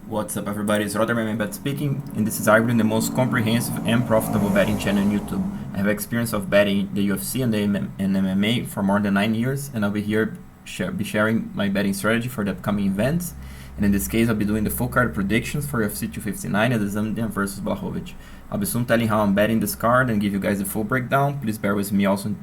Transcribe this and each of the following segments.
What's up, everybody? It's betMedic speaking, and this is arguably the most comprehensive and profitable betting channel on YouTube. I have experience of betting the UFC and MMA for more than 9 years, and I'll be here sharing my betting strategy for the upcoming events. And in this case, I'll be doing the full card predictions for UFC 259 Adesanya versus Blachowicz. I'll be soon telling how I'm betting this card and give you guys the full breakdown. Please bear with me also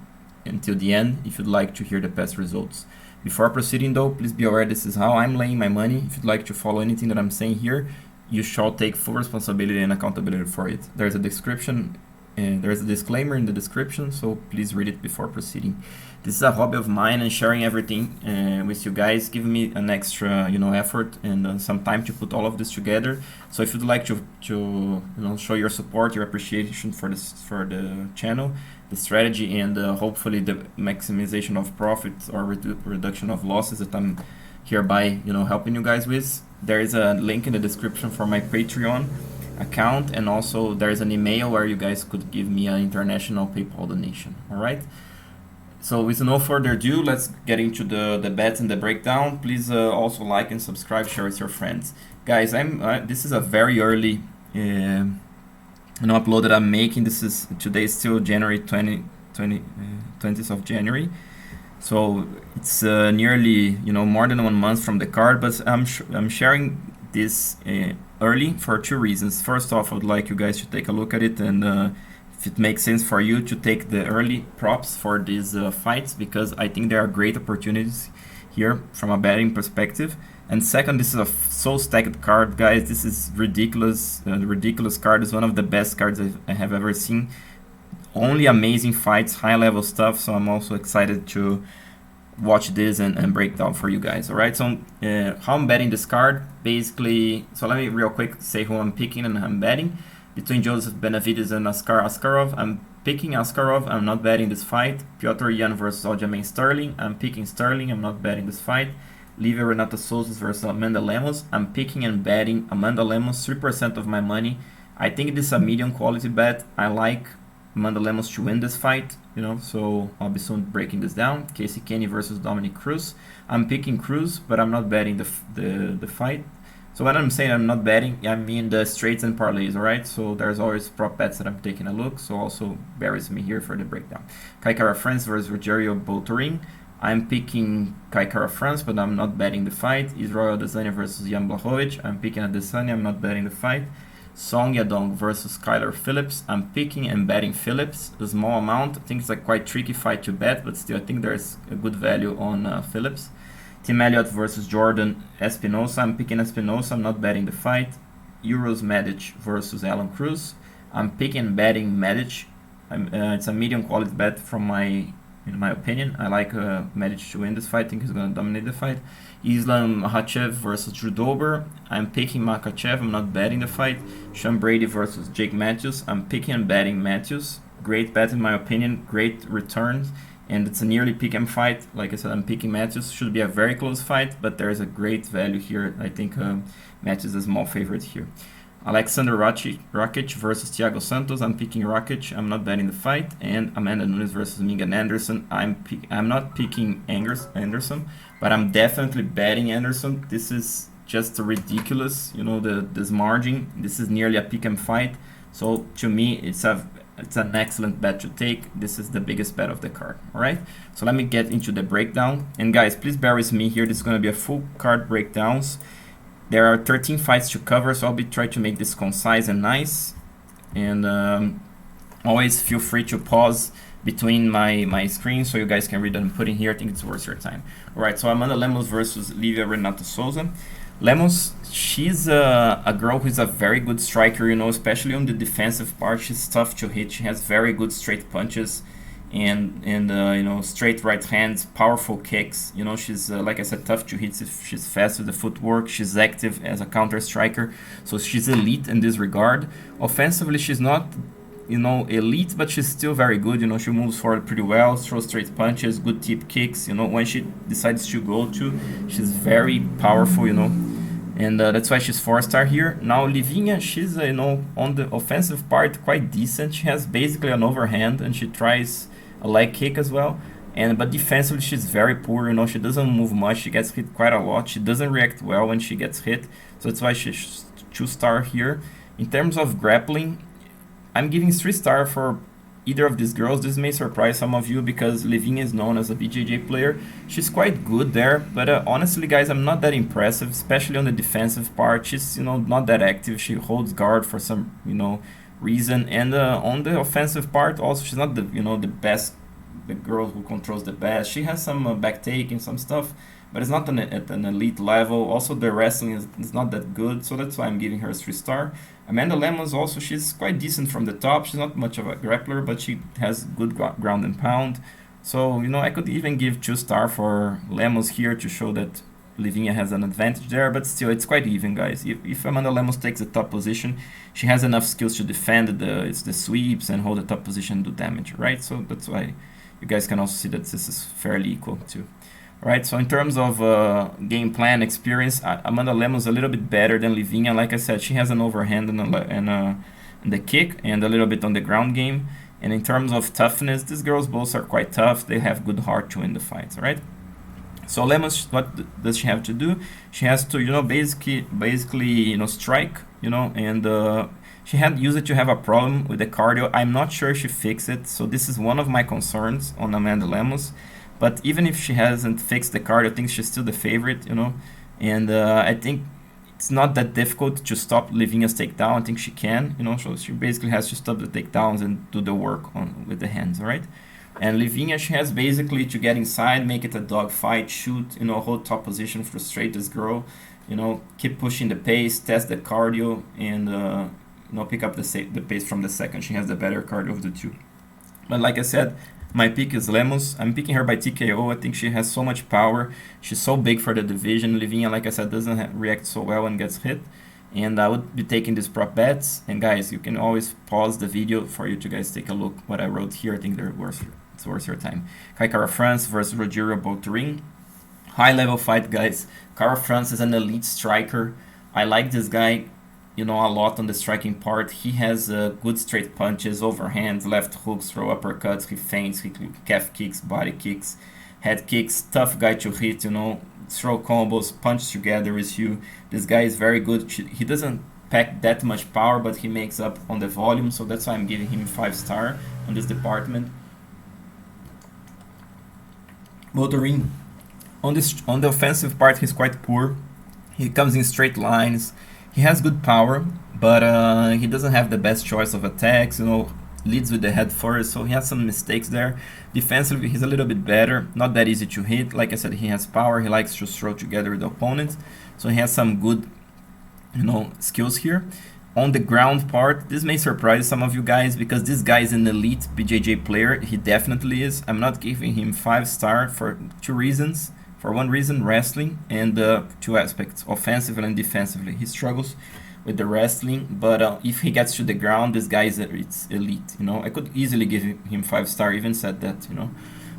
until the end if you'd like to hear the past results. Before proceeding though, please be aware this is how I'm laying my money. If you'd like to follow anything that I'm saying here, you shall take full responsibility and accountability for it. There's a description and there's a disclaimer in the description, so please read it before proceeding. This is a hobby of mine, and sharing everything with you guys give me an extra effort and some time to put all of this together. So if you'd like to show your support, your appreciation for the channel, the strategy, and hopefully the maximization of profits or reduction of losses that I'm hereby helping you guys with, there is a link in the description for my Patreon account, and also there's an email where you guys could give me an international PayPal donation. All right, so with no further ado, let's get into the bets and the breakdown. Please also like and subscribe, share with your friends, guys. This is a very early upload that I'm making. Today is still January 20th of January, so it's nearly more than 1 month from the card, but I'm sharing this early for two reasons. First off, I would like you guys to take a look at it, and if it makes sense for you to take the early props for these fights, because I think there are great opportunities here from a betting perspective. And second, this is a so stacked card, guys. This is ridiculous. The ridiculous card is one of the best cards I have ever seen. Only amazing fights, high level stuff. So I'm also excited to watch this and break down for you guys. All right. So how I'm betting this card, basically. So let me real quick say who I'm picking and I'm betting. Between Joseph Benavidez and Askarov, I'm picking Askarov. I'm not betting this fight. Petr versus Aljamain Sterling. I'm picking Sterling. I'm not betting this fight. Livia Renata Souza versus Amanda Lemos. I'm picking and betting Amanda Lemos, 3% of my money. I think this is a medium quality bet. I like Amanda Lemos to win this fight, so I'll be soon breaking this down. Kenney versus Dominick Cruz. I'm picking Cruz, but I'm not betting the fight. So when I'm saying I'm not betting, I mean the straights and parlays, alright? So there's always prop bets that I'm taking a look, so also bear with me here for the breakdown. Kyler Phillips versus Rogerio Bontorin. I'm picking Kyler France, but I'm not betting the fight. Israel Adesanya versus Blachowicz. I'm picking Adesanya, I'm not betting the fight. Yadong versus Kyler Phillips. I'm picking and betting Phillips, a small amount. I think it's a quite tricky fight to bet, but still I think there's a good value on Phillips. Elliott versus Jordan Espinosa. I'm picking Espinosa, I'm not betting the fight. Uros Medic versus Aalon Cruz. I'm picking and betting Medic. It's a medium quality bet in my opinion. I like Medic to win this fight. I think he's going to dominate the fight. Makhachev versus Dober. I'm picking Makhachev. I'm not betting the fight. Brady versus Jake Matthews. I'm picking and betting Matthews. Great bet in my opinion. Great returns. And it's a nearly pick-em fight. Like I said, I'm picking Matthews. Should be a very close fight, but there is a great value here. I think Matthews is a small favorite here. Aleksandar Rakic versus Thiago Santos. I'm picking Rakic. I'm not betting the fight. And Amanda Nunes versus Megan Anderson. I'm not picking Anderson, but I'm definitely betting Anderson. This is just ridiculous. This margin. This is nearly a pick-em fight. So to me, it's an excellent bet to take. This is the biggest bet of the card. All right. So let me get into the breakdown. And guys, please bear with me here. This is going to be a full card breakdowns. There are 13 fights to cover, so I'll be trying to make this concise and nice. And always feel free to pause between my screen so you guys can read what I'm putting here. I think it's worth your time. All right, so Amanda Lemos versus Livia Renata Souza. Lemos, she's a girl who's a very good striker, especially on the defensive part. She's tough to hit. She has very good straight punches and straight right hands, powerful kicks. She's like I said, tough to hit. She's fast with the footwork. She's active as a counter striker, so she's elite in this regard. Offensively, she's not elite, but she's still very good. She moves forward pretty well, throws straight punches, good tip kicks. When she decides to go to, she's very powerful. And that's why she's 4-star here. Now Livia, she's on the offensive part quite decent. She has basically an overhand, and she tries a leg kick as well. But defensively, she's very poor. She doesn't move much. She gets hit quite a lot. She doesn't react well when she gets hit. So that's why she's 2-star here. In terms of grappling, I'm giving 3-star for either of these girls. This may surprise some of you because Livia is known as a BJJ player. She's quite good there, but honestly, guys, I'm not that impressive, especially on the defensive part. She's not that active. She holds guard for some reason, and on the offensive part, also she's not the the best, the girl who controls the best. She has some back taking, some stuff, but it's not at an elite level. Also, the wrestling is not that good, so that's why I'm giving her a 3-star. Amanda Lemos also, she's quite decent from the top. She's not much of a grappler, but she has good ground and pound. So, I could even give 2-star for Lemos here to show that Livia has an advantage there, but still, it's quite even, guys. If Amanda Lemos takes the top position, she has enough skills to defend the sweeps and hold the top position and do damage, right? So that's why you guys can also see that this is fairly equal too. Right, so in terms of game plan experience, Amanda Lemos is a little bit better than Livia. Like I said, she has an overhand and the kick and a little bit on the ground game. And in terms of toughness, these girls both are quite tough. They have good heart to win the fights, right? So Lemos, what does she have to do? She has to, basically, strike, and she used to have a problem with the cardio. I'm not sure she fixed it. So this is one of my concerns on Amanda Lemos. But even if she hasn't fixed the cardio, I think she's still the favorite, And I think it's not that difficult to stop Livia's takedown. I think she can, So she basically has to stop the takedowns and do the work with the hands, all right? And Livia, she has basically to get inside, make it a dog fight, shoot, hold top position, frustrate this girl, keep pushing the pace, test the cardio, and pick up the pace from the second. She has the better cardio of the two. But like I said, my pick is Lemos. I'm picking her by TKO. I think she has so much power. She's so big for the division. Livia, like I said, doesn't react so well when gets hit. And I would be taking these prop bets. And guys, you can always pause the video for you to guys take a look what I wrote here. I think it's worth your time. Kara France versus Rogerio Bontorin. High level fight, guys. Kara France is an elite striker. I like this guy, a lot on the striking part. He has good straight punches, overhands, left hooks, throw uppercuts, he feints, he calf kicks, body kicks, head kicks. Tough guy to hit, throw combos, punch together with you. This guy is very good. He doesn't pack that much power, but he makes up on the volume, so that's why I'm giving him 5-star on this department. Bontorin, on the offensive part, he's quite poor. He comes in straight lines. He has good power, but he doesn't have the best choice of attacks, leads with the head first, so he has some mistakes there. Defensively, he's a little bit better, not that easy to hit. Like I said, he has power, he likes to throw together with the opponents, so he has some good, skills here. On the ground part, this may surprise some of you guys because this guy is an elite BJJ player. He definitely is. I'm not giving him 5-star for 2 reasons. For one reason, wrestling, and 2 aspects, offensively and defensively. He struggles with the wrestling, but if he gets to the ground, this guy it's elite. I could easily give him 5-star. Even said that.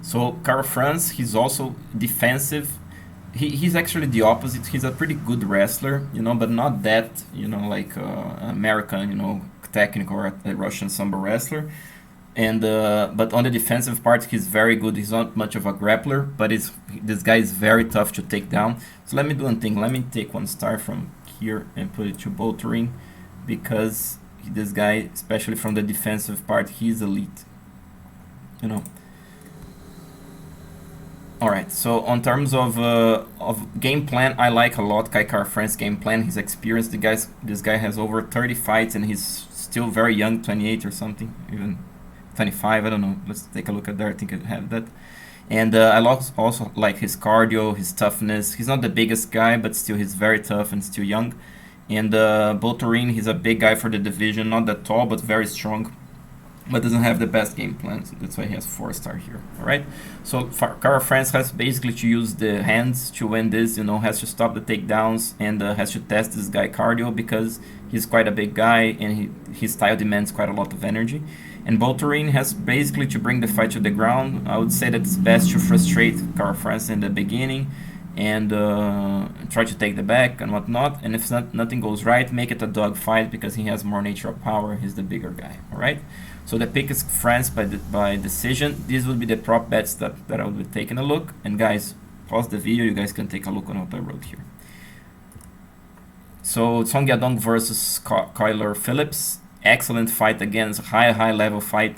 So Kara France, he's also defensive. He's actually the opposite. He's a pretty good wrestler, but not that, like American, technical or a Russian Sambo wrestler. And but on the defensive part, he's very good. He's not much of a grappler, but this guy is very tough to take down. So let me do one thing. Let me take 1-star from here and put it to Bontorin, because this guy, especially from the defensive part, he's elite. All right. So on terms of game plan, I like a lot Kara France game plan. His experience. This guy has over 30 fights, and he's still very young, 28 or something, even 25, I don't know. Let's take a look at there. I think I have that. And I also like his cardio, his toughness. He's not the biggest guy, but still he's very tough and still young. And Bontorin, he's a big guy for the division, not that tall, but very strong, but doesn't have the best game plan. So that's why he has 4-star here. All right. So Kara France has basically to use the hands to win this. Has to stop the takedowns and has to test this guy cardio because he's quite a big guy and his style demands quite a lot of energy. And Bontorin has basically to bring the fight to the ground. I would say that it's best to frustrate Kara France in the beginning and try to take the back and whatnot. And if nothing goes right, make it a dog fight because he has more natural power. He's the bigger guy. All right. So the pick is France by decision. These would be the prop bets that I would be taking a look. And guys, pause the video. You guys can take a look on what I wrote here. So Song Yadong versus Kyler Phillips. Excellent fight again. It's a high level fight.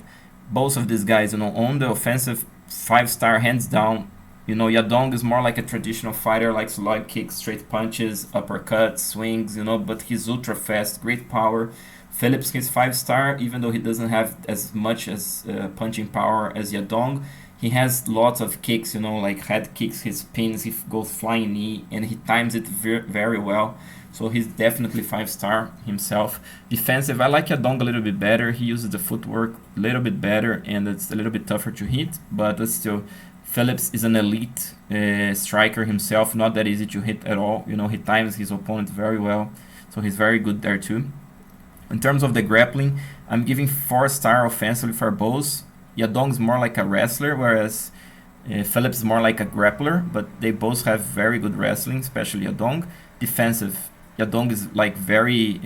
Both of these guys, on the offensive, 5-star hands down. Yadong is more like a traditional fighter, likes log kicks, straight punches, uppercuts, swings, but he's ultra fast, great power. Phillips is 5-star, even though he doesn't have as much as punching power as Yadong. He has lots of kicks, like head kicks, his pins, he goes flying knee, and he times it very well. So he's definitely 5-star himself. Defensive, I like Yadong a little bit better. He uses the footwork a little bit better, and it's a little bit tougher to hit, but it's still... Phillips is an elite striker himself, not that easy to hit at all. He times his opponent very well, so he's very good there too. In terms of the grappling, I'm giving 4-star offensively for both. Yadong's more like a wrestler, whereas Phillips is more like a grappler, but they both have very good wrestling, especially Yadong. Defensive, Yadong is like very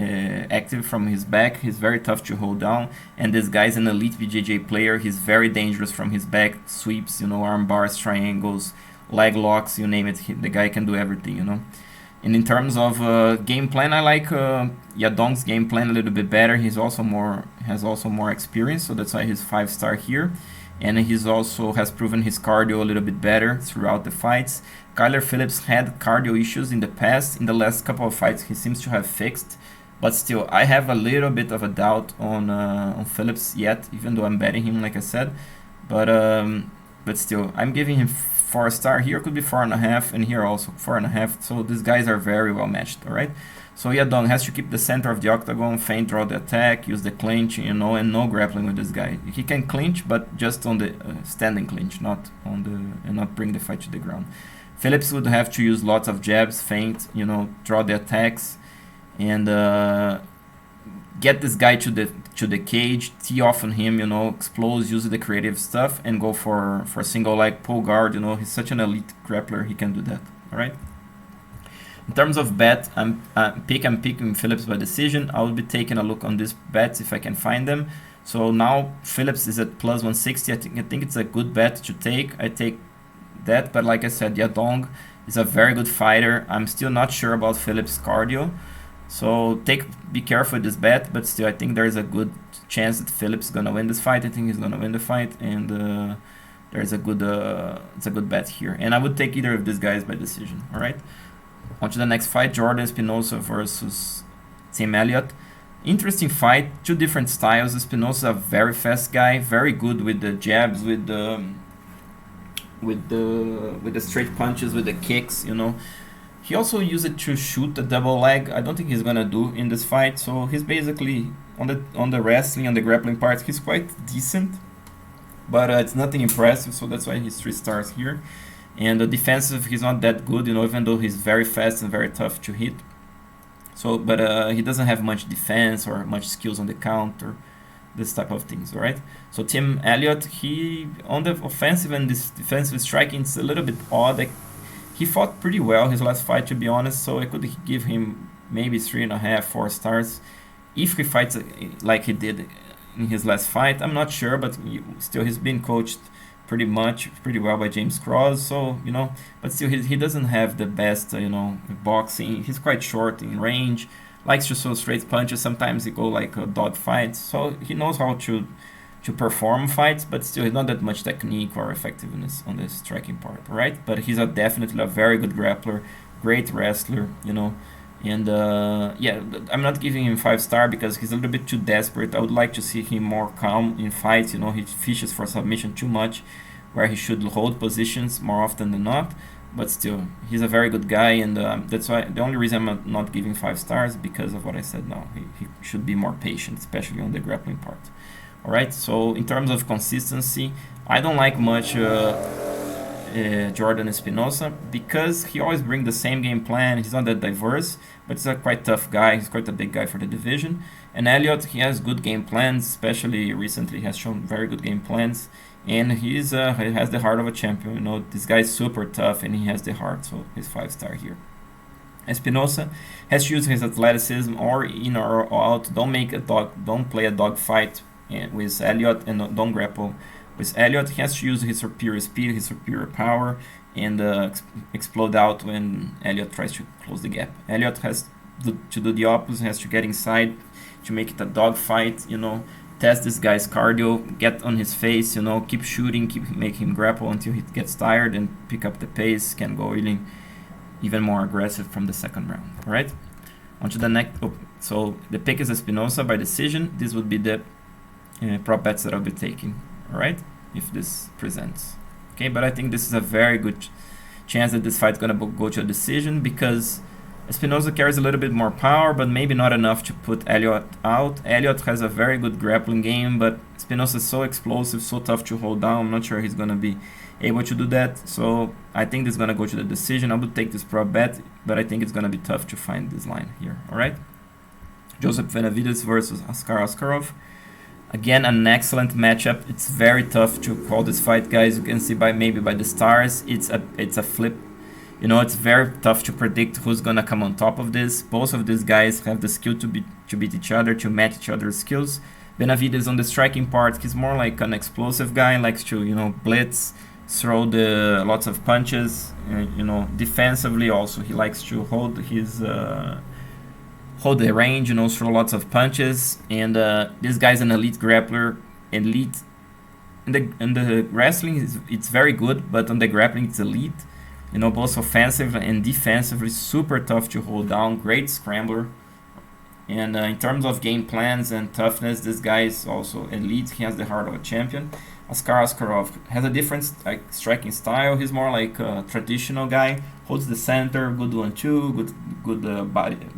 active from his back. He's very tough to hold down, and this guy's an elite BJJ player. He's very dangerous from his back, sweeps, arm bars, triangles, leg locks, you name it. The guy can do everything, And in terms of game plan, I like Yadong's game plan a little bit better. Has also more experience, so that's why he's 5-star here. And he's also has proven his cardio a little bit better throughout the fights. Kyler Phillips had cardio issues in the past. In the last couple of fights, he seems to have fixed. But still, I have a little bit of a doubt on Phillips yet, even though I'm betting him, like I said. But still, I'm giving him 4-star. Here could be 4.5, and here also 4.5. So these guys are very well matched, all right? So Yadong has to keep the center of the octagon, feint, draw the attack, use the clinch, and no grappling with this guy. He can clinch, but just on the standing clinch, not bring the fight to the ground. Phillips would have to use lots of jabs, feint, draw the attacks, and get this guy to the cage, tee off on him, explode, use the creative stuff, and go for single leg pull guard. He's such an elite grappler, he can do that. All right. In terms of bet, I'm picking Phillips by decision. I will be taking a look on these bets if I can find them. So now Phillips is at plus 160. I think it's a good bet to take. I take that, but like I said, Yadong is a very good fighter. I'm still not sure about Phillips' cardio. So be careful with this bet, but still I think there's a good chance that Phillips is gonna win this fight. I think he's gonna win the fight, and it's a good bet here. And I would take either of these guys by decision. All right. On to the next fight, Jordan Espinosa versus Tim Elliott. Interesting fight, two different styles. Espinosa, a very fast guy, very good with the jabs, with the straight punches, with the kicks. He also used it to shoot the double leg. I don't think he's gonna do in this fight. So he's basically on the wrestling, on the grappling part, he's quite decent, but it's nothing impressive. So that's why he's 3 stars here. And the defensive, he's not that good, even though he's very fast and very tough to hit. So, but he doesn't have much defense or much skills on the counter, this type of things, all right? So Tim Elliott, he on the offensive and this defensive striking, it's a little bit odd. He fought pretty well his last fight, to be honest. So I could give him maybe 3.5, 4 stars if he fights like he did in his last fight. I'm not sure, but still he's been coached pretty well by James Cross, so but still he doesn't have the best boxing. He's quite short in range, likes to throw straight punches. Sometimes he go like a dog fights, so he knows how to perform fights, but still he's not that much technique or effectiveness on the striking part, right? But he's definitely a very good grappler, great wrestler, and I'm not giving him 5-star because he's a little bit too desperate. I would like to see him more calm in fights. He fishes for submission too much, where he should hold positions more often than not. But still, he's a very good guy, and that's why the only reason I'm not giving 5 stars because of what I said now. He should be more patient, especially on the grappling part. All right. So in terms of consistency, I don't like much Jordan Espinosa because he always brings the same game plan. He's not that diverse, but he's a quite tough guy. He's quite a big guy for the division. And Elliott, he has good game plans, especially recently he has shown very good game plans. And he has the heart of a champion. You know, this guy is super tough and he has the heart, so he's 5-star here. Espinosa has to use his athleticism or in or out. Don't play a dog fight with Elliott, and don't grapple with Elliott. He has to use his superior speed, his superior power, and explode out when Elliott tries to close the gap. Elliott has to do the opposite. Has to get inside to make it a dog fight. You know, test this guy's cardio, get on his face. You know, keep shooting, make him grapple until he gets tired and pick up the pace. Can go even more aggressive from the second round. All right, on to the next. So the pick is Espinosa by decision. This would be the prop bets that I'll be taking. All right, if this presents. Okay, but I think this is a very good chance that this fight's gonna go to a decision, because Espinosa carries a little bit more power, but maybe not enough to put Elliott out. Elliott has a very good grappling game, but Espinosa is so explosive, so tough to hold down. I'm not sure he's gonna be able to do that. So I think this is gonna go to the decision. I would take this prop bet, but I think it's gonna be tough to find this line here. All right, Joseph Benavidez versus Askarov. Again, an excellent matchup. It's very tough to call this fight, guys. You can see by the stars, it's a flip. You know, it's very tough to predict who's gonna come on top of this. Both of these guys have the skill to beat each other, to match each other's skills. Benavidez on the striking part, he's more like an explosive guy, likes to, you know, blitz, throw the lots of punches. You know, defensively also he likes to hold the range, you know, throw lots of punches. And this guy's an elite grappler. Elite in the wrestling it's very good, but on the grappling it's elite. You know, both offensive and defensively super tough to hold down. Great scrambler. And in terms of game plans and toughness, this guy is also elite. He has the heart of a champion. Askarov has a different striking style. He's more like a traditional guy. Holds the center, good 1-2, good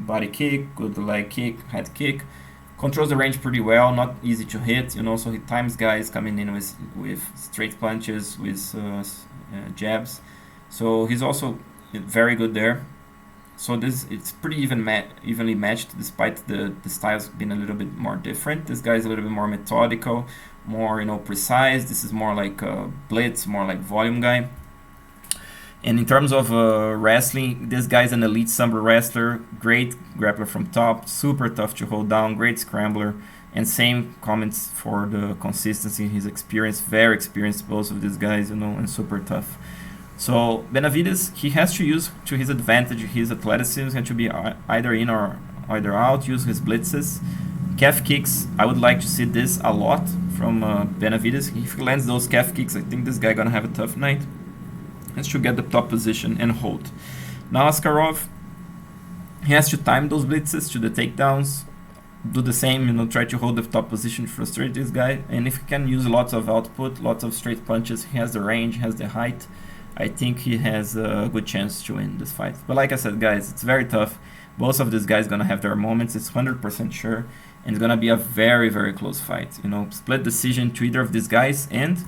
body kick, good leg kick, head kick. Controls the range pretty well. Not easy to hit. You know, so he times guys coming in with straight punches, with jabs. So he's also very good there. So it's pretty evenly matched, despite the styles being a little bit more different. This guy's a little bit more methodical, more, you know, precise. This is more like a blitz, more like volume guy. And in terms of wrestling, this guy's an elite Sambo wrestler, great grappler from top, super tough to hold down, great scrambler. And same comments for the consistency, his experience, very experienced, both of these guys, you know, and super tough. So Benavidez, he has to use to his advantage his athleticism, and to be either in or either out, use his blitzes. Calf kicks, I would like to see this a lot from Benavidez. If he lands those calf kicks, I think this guy gonna have a tough night. Has to get the top position and hold. Now Askarov, he has to time those blitzes to the takedowns, do the same, you know, try to hold the top position, frustrate this guy. And if he can use lots of output, lots of straight punches, he has the range, has the height, I think he has a good chance to win this fight. But like I said, guys, it's very tough. Both of these guys gonna have their moments, it's 100% sure. And it's gonna be a very, very close fight. You know, split decision to either of these guys, and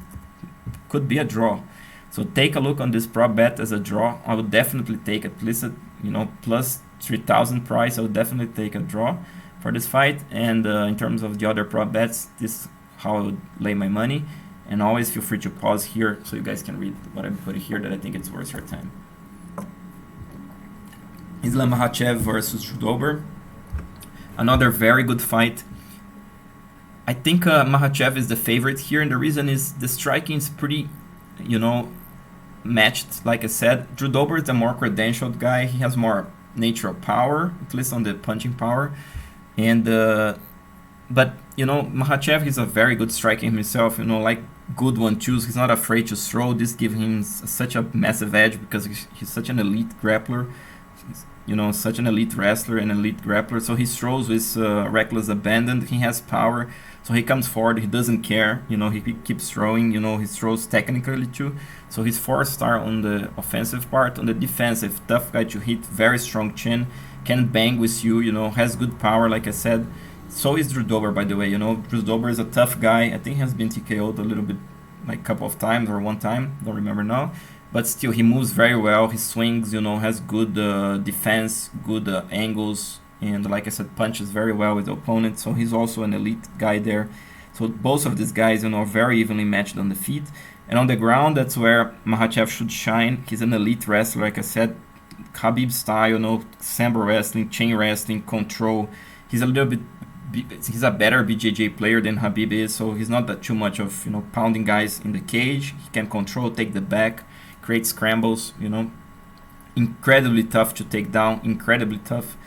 could be a draw. So take a look on this prop bet as a draw. I would definitely take at least a, you know, plus 3,000 price. I would definitely take a draw for this fight. And in terms of the other prop bets, this is how I would lay my money. And always feel free to pause here so you guys can read what I'm putting here, that I think it's worth your time. Islam Makhachev versus Dober. Another very good fight. I think Makhachev is the favorite here, and the reason is the striking is pretty, you know, matched. Like I said, Dober is a more credentialed guy. He has more natural power, at least on the punching power. And but you know, Makhachev, he's a very good striker himself. You know, like good 1-2s. He's not afraid to throw. This gives him such a massive edge because he's such an elite grappler. You know, such an elite wrestler and elite grappler. So he throws with reckless abandon. He has power. So he comes forward. He doesn't care. You know, he keeps throwing. You know, he throws technically too. So he's 4-star on the offensive part. On the defensive, tough guy to hit. Very strong chin. Can bang with you. You know, has good power, like I said. So is Dober, by the way. You know, Dober is a tough guy. I think he has been TKO'd a little bit, like a couple of times or one time. Don't remember now. But still, he moves very well. He swings, you know, has good defense, good angles, and like I said, punches very well with the opponent. So he's also an elite guy there. So both of these guys, very evenly matched on the feet. And on the ground, that's where Makhachev should shine. He's an elite wrestler, like I said, Khabib style, sambo wrestling, chain wrestling, control. He's a better BJJ player than Khabib is, so he's not that too much of pounding guys in the cage. He can control, take the back, create scrambles. Incredibly tough to take down, incredibly tough.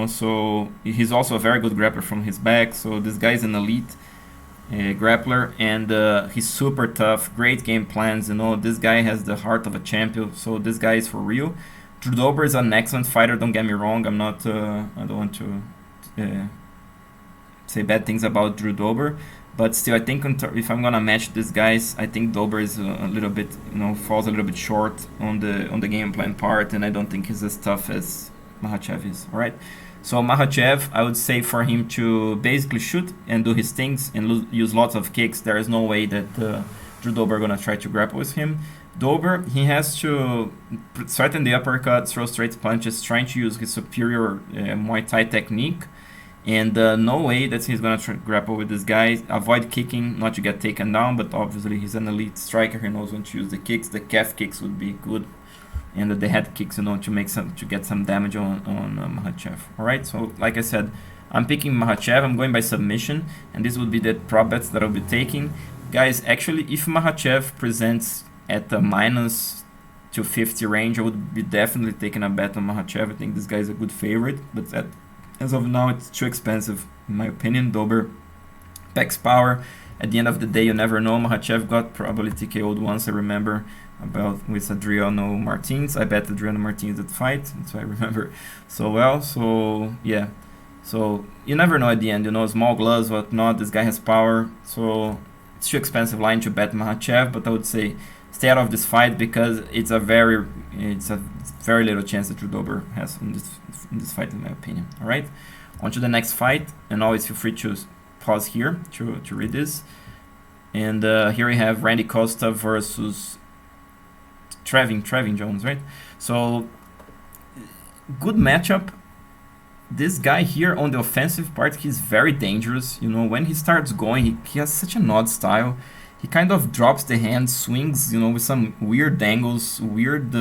So he's also a very good grappler from his back. So this guy is an elite grappler, and he's super tough. Great game plans. This guy has the heart of a champion. So this guy is for real. Drew Dober is an excellent fighter. Don't get me wrong. I'm not. I don't want to say bad things about Drew Dober, but still, I think if I'm gonna match these guys, I think Dober is a little bit, falls a little bit short on the game plan part, and I don't think he's as tough as Makhachev is. All right, so Makhachev, I would say for him to basically shoot and do his things and use lots of kicks. There is no way that Drew Dober gonna try to grapple with him. Dober, he has to threaten the uppercuts, throw straight punches, trying to use his superior Muay Thai technique. And no way that he's going to grapple with this guy. Avoid kicking, not to get taken down, but obviously he's an elite striker. He knows when to use the kicks. The calf kicks would be good, and the head kicks, to get some damage on Makhachev. All right, so like I said, I'm picking Makhachev. I'm going by submission, and this would be the prop bets that I'll be taking. Guys, actually, if Makhachev presents at the minus 250 range, I would be definitely taking a bet on Makhachev. I think this guy is a good favorite, but as of now, it's too expensive, in my opinion. Dober packs power. At the end of the day, you never know. Makhachev got probably TKO'd once, I remember, with Adriano Martins. I bet Adriano Martins that fight. That's why I remember so well. So, yeah. So, you never know at the end. Small gloves, whatnot. This guy has power. So, it's too expensive line to bet Makhachev. But I would say stay out of this fight because it's a very little chance that Drew Dober has in this fight, in my opinion. All right, on to the next fight, and always feel free to pause here to read this. And here we have Randy Costa versus Trevin Jones, right? So good matchup. This guy here on the offensive part, he's very dangerous. When he starts going, he has such an odd style. He kind of drops the hand, swings, with some weird angles, weird,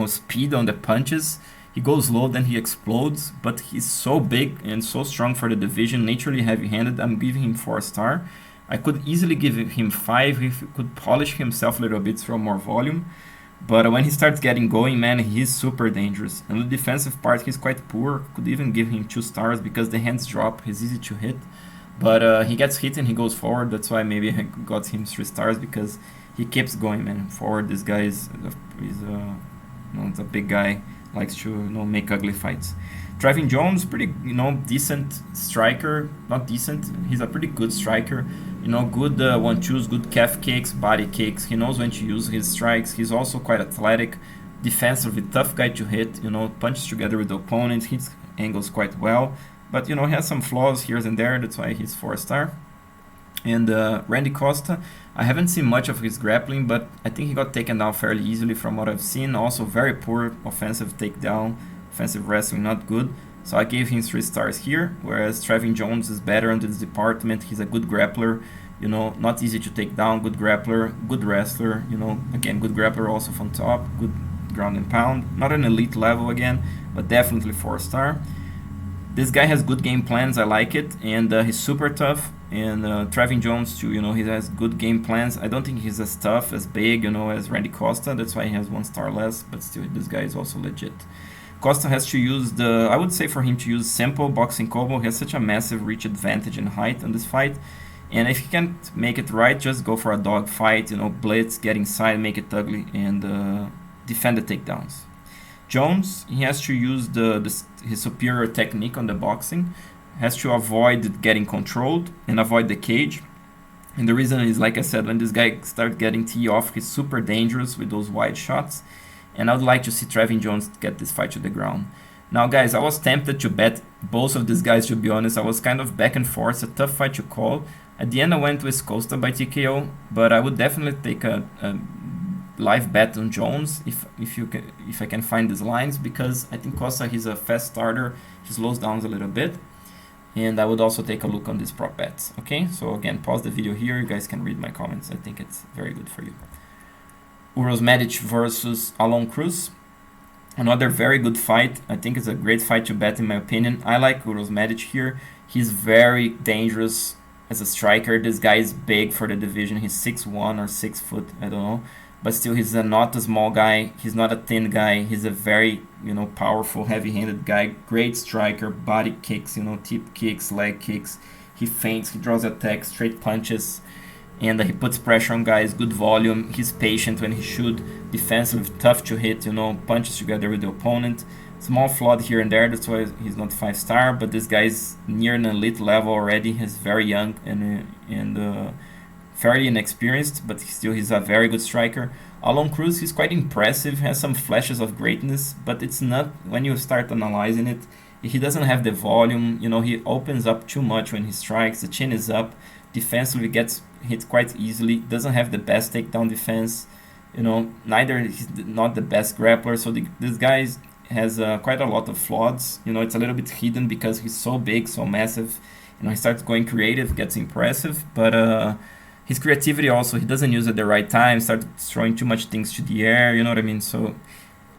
speed on the punches. He goes low, then he explodes, but he's so big and so strong for the division, naturally heavy-handed. I'm giving him 4-star. I could easily give him 5 if he could polish himself a little bit, throw more volume. But when he starts getting going, man, he's super dangerous. And the defensive part, he's quite poor. Could even give him 2 stars because the hands drop. He's easy to hit. But he gets hit and he goes forward. That's why maybe I got him 3 stars because he keeps going, man. Forward, this guy is a big guy. Likes to make ugly fights. Trevin Jones, pretty decent striker. Not decent. He's a pretty good striker. Good 1-2s, good calf kicks, body kicks. He knows when to use his strikes. He's also quite athletic, defensively tough guy to hit. Punches together with the opponent, hits angles quite well. But he has some flaws here and there. That's why he's 4-star. And Randy Costa, I haven't seen much of his grappling, but I think he got taken down fairly easily from what I've seen. Also very poor offensive takedown, offensive wrestling, not good. So I gave him 3 stars here, whereas Trevin Jones is better in this department. He's a good grappler, not easy to take down, good grappler, good wrestler, again, good grappler also from top, good ground and pound. Not an elite level again, but definitely 4-star. This guy has good game plans, I like it, and he's super tough. And Trevin Jones too, he has good game plans. I don't think he's as tough, as big, as Randy Costa. That's why he has 1 star less, but still, this guy is also legit. Costa has to use I would say for him to use simple boxing combo. He has such a massive reach advantage in height in this fight. And if he can't make it right, just go for a dog fight, blitz, get inside, make it ugly, and defend the takedowns. Jones, he has to use his superior technique on the boxing, has to avoid getting controlled and avoid the cage. And the reason is, like I said, when this guy starts getting tee off, he's super dangerous with those wide shots. And I would like to see Trevin Jones get this fight to the ground. Now, guys, I was tempted to bet both of these guys, to be honest. I was kind of back and forth, a tough fight to call. At the end, I went with Costa by TKO, but I would definitely take a live bet on Jones if I can find these lines, because I think Costa, he's a fast starter. He slows down a little bit. And I would also take a look on these prop bets. Okay, so again, pause the video here. You guys can read my comments. I think it's very good for you. Uros Medic versus Aalon Cruz. Another very good fight. I think it's a great fight to bet in my opinion. I like Uros Medic here. He's very dangerous as a striker. This guy is big for the division. He's 6'1" or 6 foot, I don't know. But still, he's not a small guy. He's not a thin guy. He's a very, powerful, heavy-handed guy. Great striker, body kicks, tip kicks, leg kicks. He feints, he draws attacks, straight punches, and he puts pressure on guys. Good volume. He's patient when he should. Defensive, tough to hit. Punches together with the opponent. Small flawed here and there. That's why he's not 5-star. But this guy's near an elite level already. He's very young and fairly inexperienced, but still he's a very good striker. Aalon Cruz, he's quite impressive, has some flashes of greatness, but it's not, when you start analyzing it, he doesn't have the volume, he opens up too much when he strikes, the chin is up, defensively gets hit quite easily, doesn't have the best takedown defense, neither he's not the best grappler, so this guy has quite a lot of flaws, it's a little bit hidden because he's so big, so massive, he starts going creative, gets impressive, but his creativity also, he doesn't use it at the right time, starts throwing too much things to the air, you know what I mean? So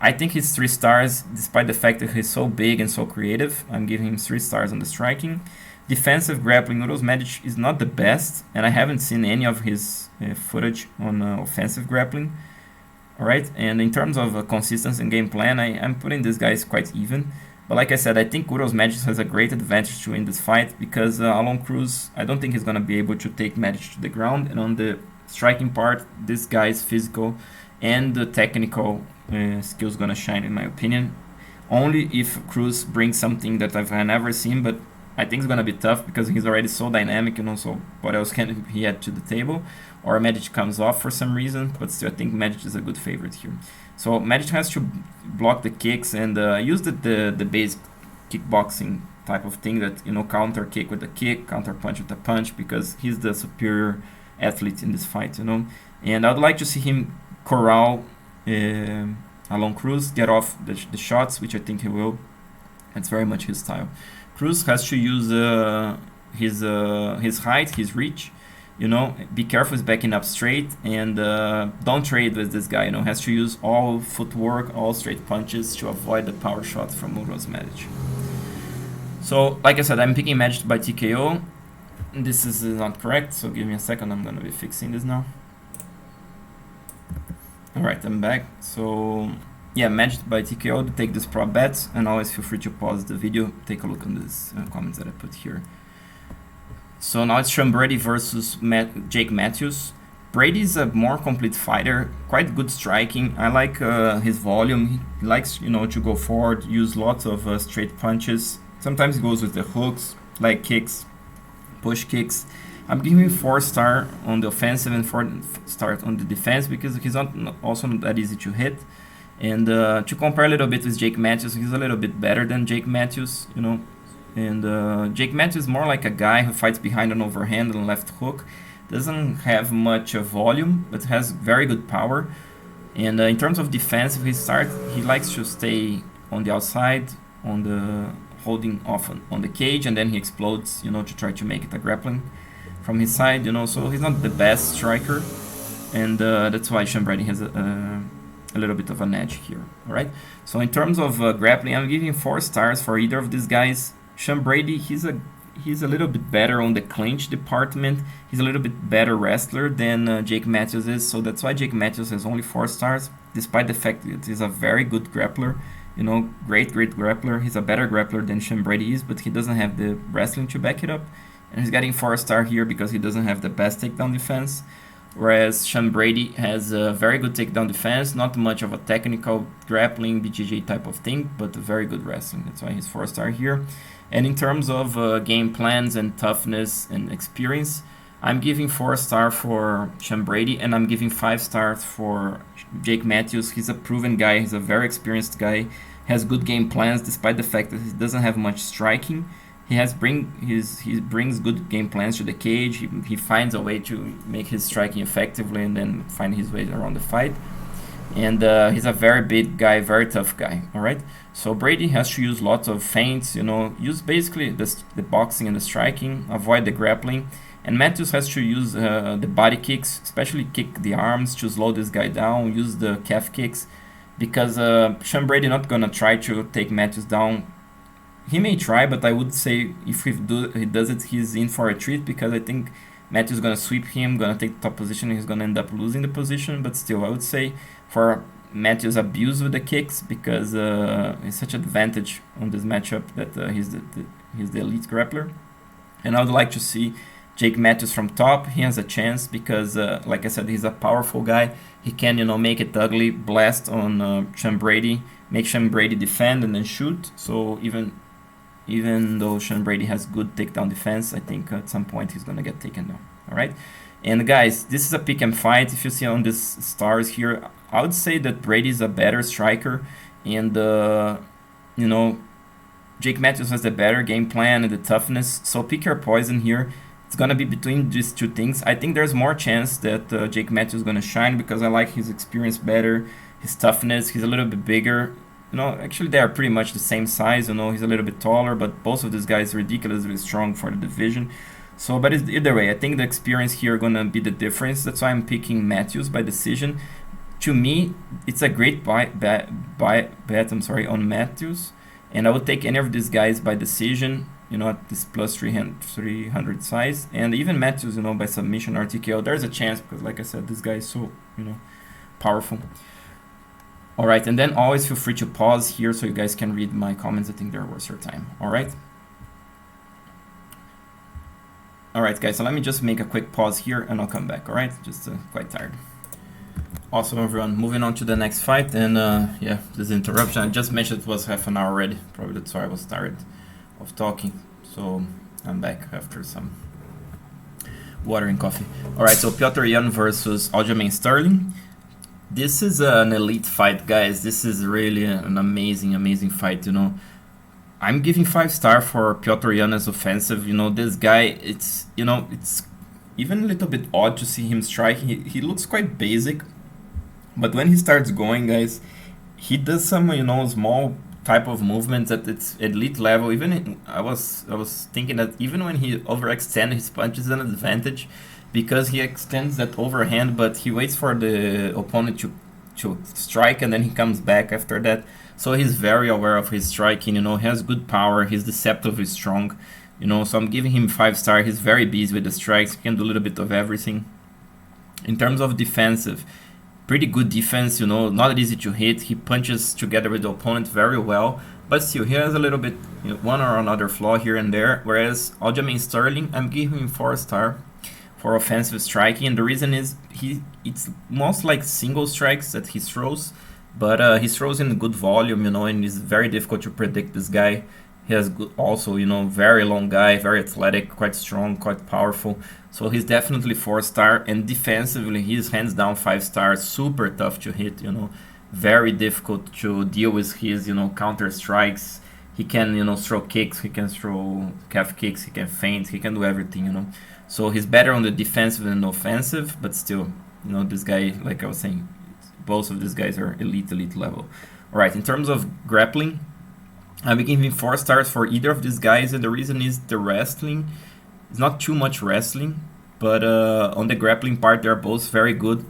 I think he's 3 stars, despite the fact that he's so big and so creative. I'm giving him 3 stars on the striking. Defensive grappling, Uros Medic is not the best, and I haven't seen any of his footage on offensive grappling. Alright, and in terms of consistency and game plan, I'm putting these guys quite even. But like I said, I think Uros Medic has a great advantage to win this fight because Aalon Cruz, I don't think he's going to be able to take Medic to the ground. And on the striking part, this guy's physical and the technical skills going to shine, in my opinion. Only if Cruz brings something that I've never seen, but I think it's going to be tough because he's already so dynamic, so what else can he add to the table? Or Medic comes off for some reason, but still I think Medic is a good favorite here. So Medic has to block the kicks and use the basic kickboxing type of thing that, counter kick with a kick, counter punch with a punch, because he's the superior athlete in this fight, And I would like to see him corral Aalon Cruz, get off the shots, which I think he will. It's very much his style. Cruz has to use his height, his reach, be careful with backing up straight and don't trade with this guy, has to use all footwork, all straight punches to avoid the power shots from Uros Medic. So, like I said, I'm picking Medic by TKO. This is not correct, so give me a second, I'm going to be fixing this now. Alright, I'm back. So, yeah, Medic by TKO to take this prop bets, and always feel free to pause the video, take a look on these comments that I put here. So now it's Brady versus Jake Matthews. Brady is a more complete fighter, quite good striking. I like his volume. He likes, to go forward, use lots of straight punches. Sometimes he goes with the hooks, leg kicks, push kicks. I'm giving him 4-star on the offensive and 4-star on the defense because he's also not that easy to hit. And to compare a little bit with Jake Matthews, he's a little bit better than Jake Matthews, And Jake Matthews is more like a guy who fights behind an overhand and left hook. Doesn't have much volume, but has very good power. And in terms of defensive, he likes to stay on the outside, on the holding off on the cage, and then he explodes, to try to make it a grappling from his side, So he's not the best striker, and that's why Brady has a little bit of an edge here. All right. So in terms of grappling, I'm giving 4 stars for either of these guys. Brady, he's a little bit better on the clinch department. He's a little bit better wrestler than Jake Matthews is, so that's why Jake Matthews has only 4 stars, despite the fact that he's a very good grappler, great grappler. He's a better grappler than Brady is, but he doesn't have the wrestling to back it up, and he's getting 4-star here because he doesn't have the best takedown defense, whereas Brady has a very good takedown defense, not much of a technical grappling, BJJ type of thing, but very good wrestling. That's why he's 4-star here. And in terms of game plans and toughness and experience, I'm giving 4-star for Brady, and I'm giving 5 stars for Jake Matthews. He's a proven guy. He's a very experienced guy. Has good game plans, despite the fact that he doesn't have much striking. He brings good game plans to the cage. He finds a way to make his striking effectively and then find his way around the fight. and he's a very big guy, very tough guy. All right. So Brady has to use lots of feints, use basically the boxing and the striking, avoid the grappling. And Matthews has to use the body kicks, especially kick the arms to slow this guy down, use the calf kicks, because Sean Brady not going to try to take Matthews down. He may try, but I would say if he does it, he's in for a treat, because I think Matthews is going to sweep him, going to take the top position, and he's going to end up losing the position. But still, I would say for Matthews abuse with the kicks, because he's such an advantage on this matchup that he's the elite grappler. And I would like to see Jake Matthews from top. He has a chance because, like I said, he's a powerful guy. He can, make it ugly, blast on Sean Brady, make Sean Brady defend and then shoot. So even though Sean Brady has good takedown defense, I think at some point he's gonna get taken down. All right. And guys, this is a pick and fight. If you see on these stars here, I would say that Brady is a better striker, and Jake Matthews has the better game plan and the toughness. So pick your poison here. It's gonna be between these two things. I think there's more chance that Jake Matthews is gonna shine, because I like his experience better, his toughness. He's a little bit bigger. Actually they are pretty much the same size. He's a little bit taller, but both of these guys are ridiculously strong for the division. So, but either way, I think the experience here gonna be the difference. That's why I'm picking Matthews by decision. To me, it's a great bet on Matthews, and I would take any of these guys by decision. At this plus 300 size, and even Matthews, by submission or TKO, there's a chance, because like I said, this guy is so, powerful. All right, and then always feel free to pause here so you guys can read my comments. I think they're worth your time. All right. All right, guys, so let me just make a quick pause here and I'll come back. All right, just quite tired. Awesome, everyone. Moving on to the next fight, and yeah, this interruption. I just mentioned it was half an hour already. Probably that's why I was tired of talking. So I'm back after some water and coffee. All right, so Petr Yan versus Aljamain Sterling. This is an elite fight, guys. This is really an amazing fight. I'm giving 5-star for Petr Yan as offensive. This guy, it's even a little bit odd to see him strike. He looks quite basic, but when he starts going, guys, he does some small type of movements at its elite level. I was thinking that even when he overextends his punches, is an advantage, because he extends that overhand, but he waits for the opponent to strike, and then he comes back after that. So he's very aware of his striking. He has good power. He's deceptively strong. So I'm giving him 5-star. He's very busy with the strikes. He can do a little bit of everything. In terms of defensive, pretty good defense, not easy to hit. He punches together with the opponent very well, but still, he has a little bit, one or another flaw here and there. Whereas Aljamain Sterling, I'm giving him 4-star for offensive striking, and the reason is it's most like single strikes that he throws, but he throws in good volume, and it's very difficult to predict this guy. He has good, also, very long guy, very athletic, quite strong, quite powerful. So he's definitely 4-star, and defensively, he's hands down 5-star, super tough to hit, very difficult to deal with his, counter strikes. He can, throw kicks, he can throw calf kicks, he can feint, he can do everything, So he's better on the defensive than offensive, but still, this guy, like I was saying, both of these guys are elite level. All right, in terms of grappling, I'm giving 4 stars for either of these guys, and the reason is the wrestling. It's not too much wrestling, but on the grappling part, they're both very good.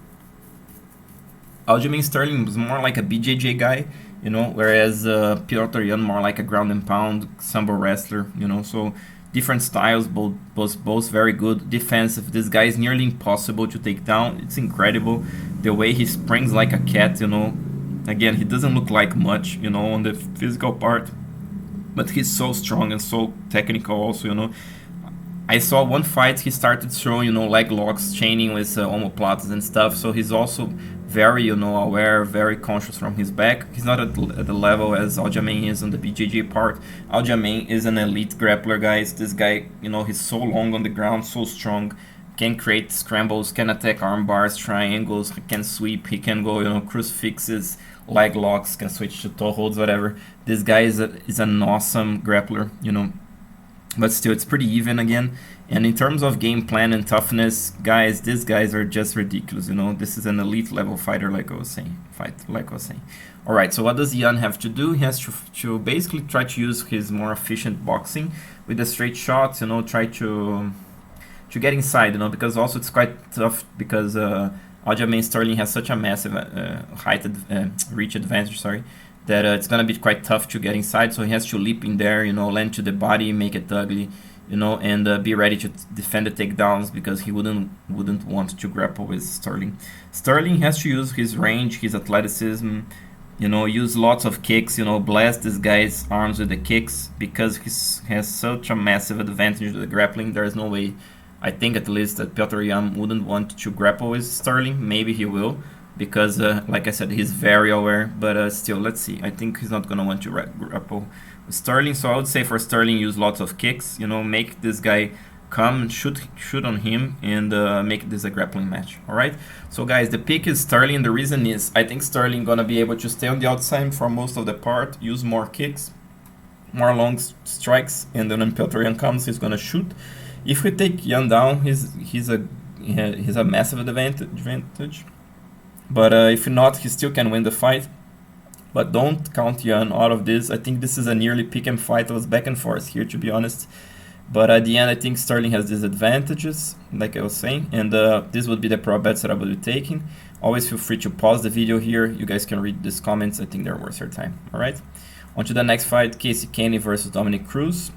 Aljamain Sterling was more like a BJJ guy, whereas Petr Yan more like a ground and pound sambo wrestler, so different styles, both very good. Defensive, this guy is nearly impossible to take down. It's incredible the way he springs like a cat, Again, he doesn't look like much, on the physical part, but he's so strong and so technical also, I saw one fight, he started throwing, leg locks, chaining with omoplatas and stuff, so he's also very, aware, very conscious from his back. He's not at the level as Aljamain is on the BJJ part. Aljamain is an elite grappler, guys. This guy, he's so long on the ground, so strong, can create scrambles, can attack arm bars, triangles, can sweep, he can go, crucifixes, leg locks, can switch to toe holds, whatever. This guy is an awesome grappler, but still it's pretty even again. And in terms of game plan and toughness, guys, these guys are just ridiculous. You know, this is an elite level fighter, like I was saying. All right, so what does Jan have to do? He has to basically try to use his more efficient boxing with the straight shots. You know, try to get inside. You know, because also it's quite tough because Aljamain Sterling has such a massive reach advantage. Sorry. That it's gonna be quite tough to get inside. So he has to leap in there. You know, land to the body, make it ugly. You know, and be ready to defend the takedowns because he wouldn't want to grapple with Sterling. Sterling has to use his range, his athleticism, you know, use lots of kicks, you know, blast this guy's arms with the kicks because he has such a massive advantage with the grappling. There is no way, I think at least, that Petr Yan wouldn't want to grapple with Sterling. Maybe he will because, like I said, he's very aware, but still, let's see. I think he's not going to want to grapple Sterling, so I would say for Sterling, use lots of kicks, you know, make this guy come and shoot on him and make this a grappling match. All right, so guys, the pick is Sterling. The reason is I think Sterling gonna be able to stay on the outside for most of the part, use more kicks, more long strikes, and then when Petr Yan comes, he's gonna shoot. If we take Yan down, he's a massive advantage, but if not, he still can win the fight. But don't count Yan out of this. I think this is a nearly pick and fight. I was back and forth here, to be honest. But at the end, I think Sterling has disadvantages, like I was saying. And this would be the pro bets that I would be taking. Always feel free to pause the video here. You guys can read these comments. I think they're worth your time. All right. On to the next fight, Kenney versus Dominick Cruz.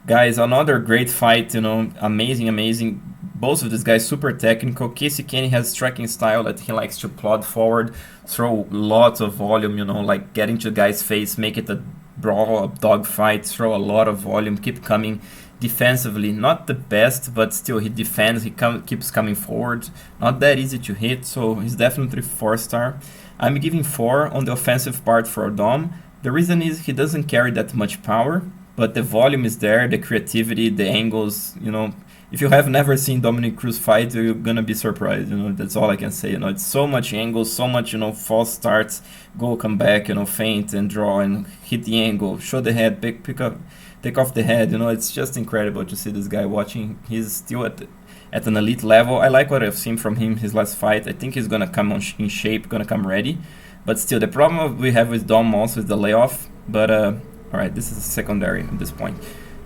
Guys, another great fight, you know, amazing. Both of these guys super technical. Kenney has striking style that he likes to plod forward, throw lots of volume, you know, like get into the guy's face, make it a brawl, a dog fight, throw a lot of volume, keep coming defensively. Not the best, but still he defends, keeps coming forward. Not that easy to hit, so he's definitely 4-star. I'm giving 4 on the offensive part for Dom. The reason is he doesn't carry that much power, but the volume is there, the creativity, the angles, you know. If you have never seen Dominick Cruz fight, you're gonna be surprised. You know, that's all I can say. You know, it's so much angles, so much, you know, false starts, go, come back, you know, feint and draw and hit the angle, show the head, take off the head. You know, it's just incredible to see this guy watching. He's still at an elite level. I like what I've seen from him his last fight. I think he's gonna come in shape, gonna come ready. But still, the problem we have with Dom also is the layoff. But all right, this is secondary at this point.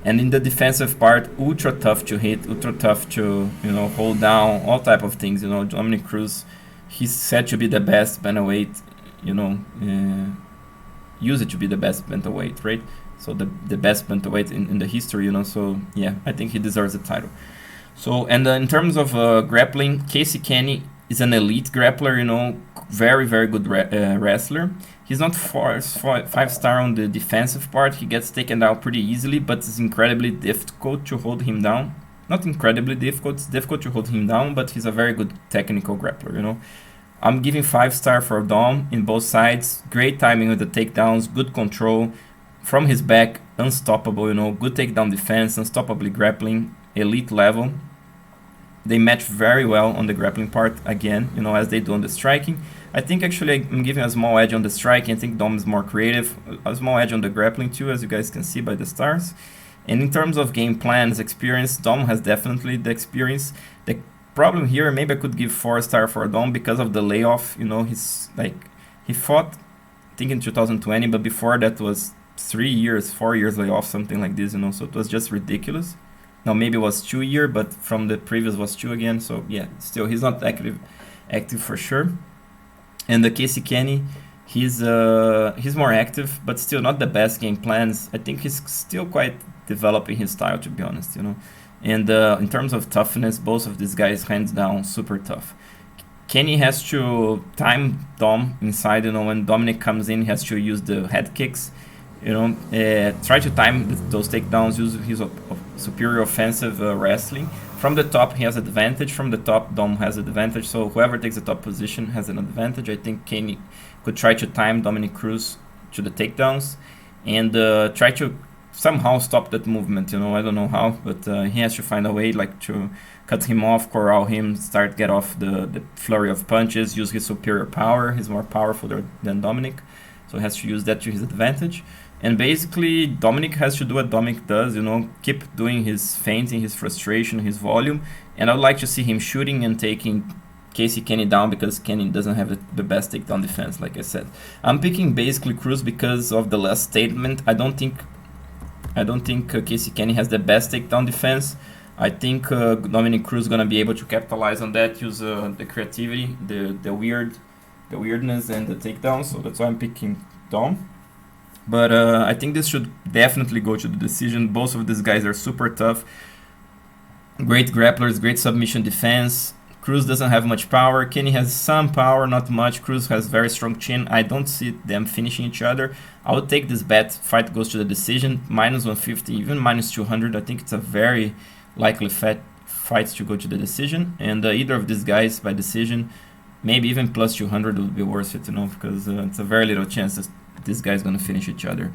And in the defensive part, ultra tough to hit, ultra tough to, you know, hold down, all type of things. You know, Dominick Cruz, he's said to be the best bantamweight, you know, used to be the best bantamweight, right? So the best bantamweight in the history, you know. So yeah, I think he deserves the title. So, and in terms of grappling, Kenney is an elite grappler, you know, very good wrestler. He's not 5-star on the defensive part. He gets taken down pretty easily, but it's incredibly difficult to hold him down. Not incredibly difficult, it's difficult to hold him down, but he's a very good technical grappler, you know. I'm giving 5-star for Dom in both sides. Great timing with the takedowns, good control. From his back, unstoppable, you know, good takedown defense, unstoppably grappling, elite level. They match very well on the grappling part, again, you know, as they do on the striking. I think actually I'm giving a small edge on the striking. I think Dom is more creative. A small edge on the grappling too, as you guys can see by the stars. And in terms of game plans, experience, Dom has definitely the experience. The problem here, maybe I could give 4-star for Dom because of the layoff. You know, he's like, he fought, I think in 2020, but before that was 4 years layoff, something like this, you know, so it was just ridiculous. Now maybe it was 2 years, but from the previous was 2 again, so yeah, still he's not active for sure. And the Kenney, he's more active, but still not the best game plans. I think he's still quite developing his style, to be honest, you know. And in terms of toughness, both of these guys, hands down, super tough. Kenney has to time Dom inside, you know, when Dominick comes in, he has to use the head kicks, you know, try to time those takedowns, use his superior offensive wrestling. From the top, he has advantage. From the top, Dom has advantage. So whoever takes the top position has an advantage. I think Kenney could try to time Dominick Cruz to the takedowns and try to somehow stop that movement. You know, I don't know how, but he has to find a way, like to cut him off, corral him, get off the flurry of punches, use his superior power. He's more powerful than Dominick, so he has to use that to his advantage. And basically, Dominick has to do what Dominick does, you know, keep doing his feinting, his frustration, his volume. And I would like to see him shooting and taking Kenney down, because Kenney doesn't have the best takedown defense, like I said. I'm picking basically Cruz because of the last statement. I don't think Kenney has the best takedown defense. I think Dominick Cruz is gonna be able to capitalize on that, use the creativity, the weirdness, and the takedown. So that's why I'm picking Dom. But I think this should definitely go to the decision. Both of these guys are super tough. Great grapplers, great submission defense. Cruz doesn't have much power. Kenney has some power, not much. Cruz has very strong chin. I don't see them finishing each other. I would take this bet. Fight goes to the decision. Minus 150, even minus 200. I think it's a very likely fight to go to the decision. And either of these guys by decision, maybe even plus 200 would be worth it, you know, because it's a very little chance that this guy's going to finish each other.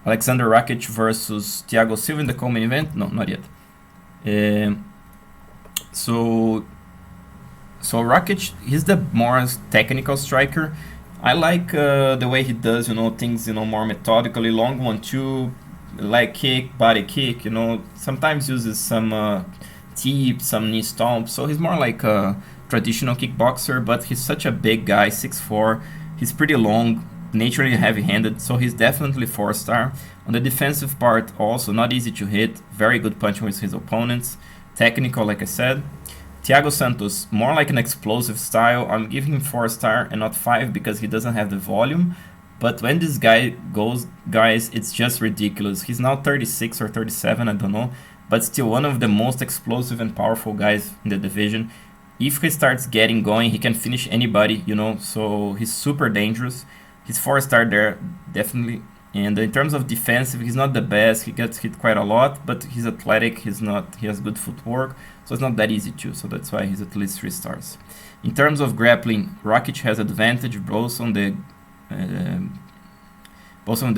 Aleksandar Rakic versus Thiago Silva in the co-main event? No, not yet. So Rakic, he's the more technical striker. I like the way he does, you know, things, you know, more methodically. Long 1-2, leg kick, body kick, you know. Sometimes uses some tip, some knee stomp. So he's more like a traditional kickboxer, but he's such a big guy, 6'4". He's pretty long, naturally heavy-handed, so he's definitely 4-star. On the defensive part, also not easy to hit, very good punching with his opponents, technical, like I said. Thiago Santos, more like an explosive style. I'm giving him 4-star and not 5 because he doesn't have the volume. But when this guy goes, guys, it's just ridiculous. He's now 36 or 37, I don't know, but still one of the most explosive and powerful guys in the division. If he starts getting going, he can finish anybody, you know, so he's super dangerous. He's 4-star there, definitely. And in terms of defensive, he's not the best. He gets hit quite a lot, but he's athletic. He has good footwork, so it's not that easy too. So that's why he's at least 3 stars. In terms of grappling, Rakic has advantage both on the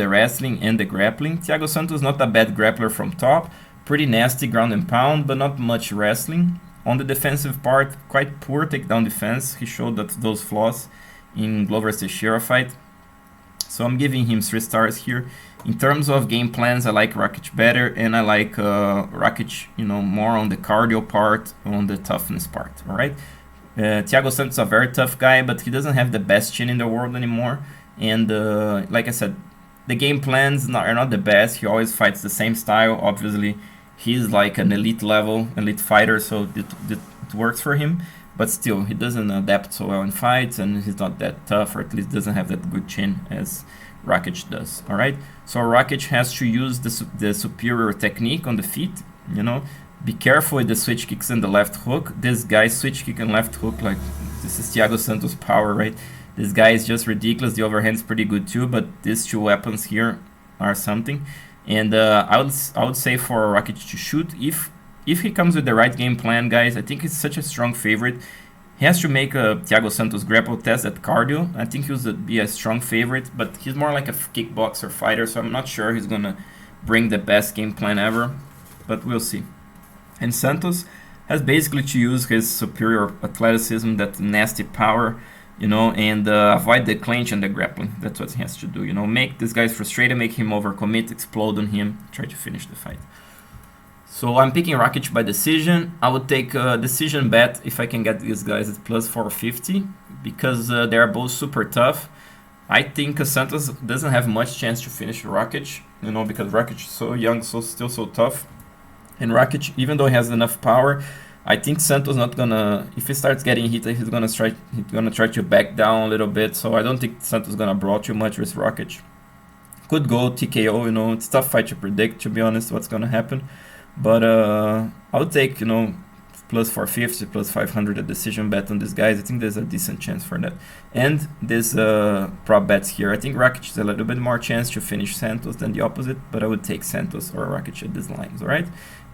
wrestling and the grappling. Thiago Santos not a bad grappler from top, pretty nasty ground and pound, but not much wrestling. On the defensive part, quite poor takedown defense. He showed those flaws in Glover's Teixeira fight. So I'm giving him 3 stars here. In terms of game plans, I like Rakic better, and I like Rakic, you know, more on the cardio part, on the toughness part. All right. Thiago Santos is a very tough guy, but he doesn't have the best chin in the world anymore. And like I said, the game plans are not the best. He always fights the same style. Obviously, he's like an elite fighter, so it works for him. But still, he doesn't adapt so well in fights, and he's not that tough, or at least doesn't have that good chin as Rakic does. All right, so Rakic has to use the superior technique on the feet. You know, be careful with the switch kicks and the left hook. This guy's switch kick and left hook, like this is Thiago Santos' power, right? This guy is just ridiculous. The overhand's pretty good too, but these 2 weapons here are something. And I would say for Rakic to shoot, if he comes with the right game plan, guys, I think he's such a strong favorite. He has to make a Thiago Santos grapple test at cardio. I think he'll be a strong favorite, but he's more like a kickboxer fighter, so I'm not sure he's going to bring the best game plan ever, but we'll see. And Santos has basically to use his superior athleticism, that nasty power, you know, and avoid the clinch and the grappling. That's what he has to do, you know, make this guy frustrated, make him overcommit, explode on him, try to finish the fight. So I'm picking Rakic by decision. I would take a decision bet if I can get these guys at plus 450, because they are both super tough. I think Santos doesn't have much chance to finish Rakic, you know, because Rakic is so young, still so tough. And Rakic, even though he has enough power, I think Santos not gonna. If he starts getting hit, he's gonna try to back down a little bit. So I don't think Santos gonna brawl too much with Rakic. Could go TKO, you know. It's a tough fight to predict, to be honest, what's gonna happen. But I would take, you know, plus 450, plus 500 a decision bet on these guys. I think there's a decent chance for that. And this prop bets here, I think Rakic has a little bit more chance to finish Santos than the opposite, but I would take Santos or Rakic at these lines, all right?